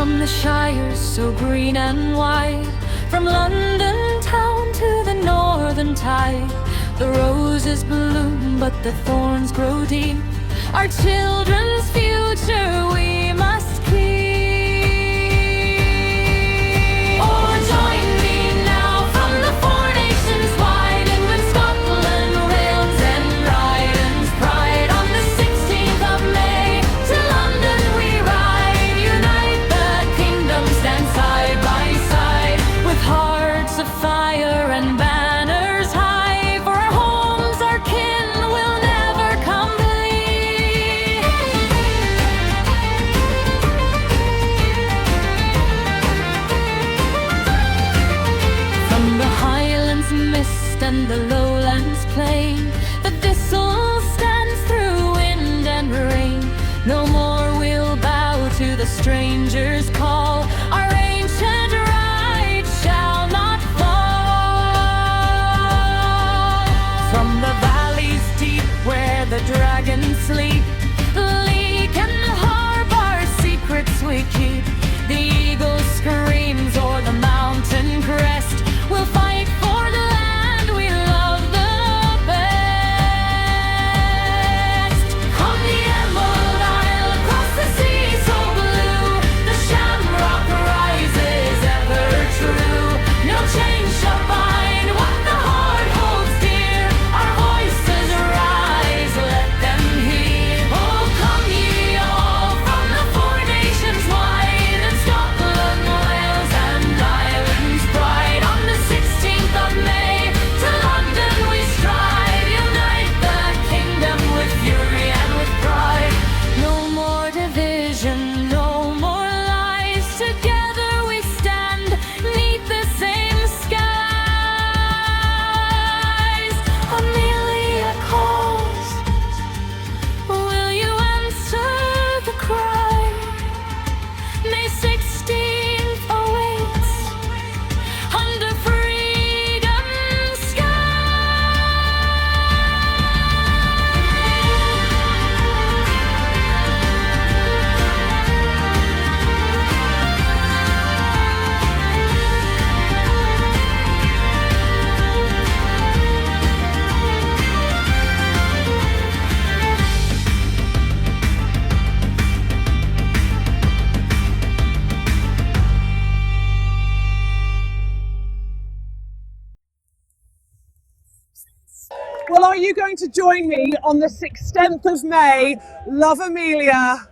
From the shires so green and wide, from London town to the northern tide, the roses bloom but the thorns grow deep. Our children's future we must keep. Oh, join me now from the four nations wide, and with Scotland, Wales and Highlands pride. On the 16th of May to London we ride, unite the kingdom, stand side by side, with hearts of fire and banners high, for our homes, our kin will never complete. From the Highlands mist and the Lowlands plain, the thistle stands through wind and rain. No more we'll bow to the stranger's call, our ancient right shall not fall. From the valleys deep where the dragons sleep, the leak and the harbor secrets we keep. The eagle screams o'er the mountain crest, we'll fight for the land we love the best. On the Emerald Isle across the sea so blue, the shamrock rises ever true. No change shall bind what the heart holds dear, our voices rise, let them hear. Oh, come ye all from the four nations wide, and Scotland, Wales and Highlands pride. On the 16th of May to London we stride, unite the kingdom with fury and with pride. No more division, no more lies, together we stand neath the same skies. Amelia calls, will you answer the cry? May 16th awaits under freedom's sky. Well, are you going to join me on the 16th of May? Love, Amelia.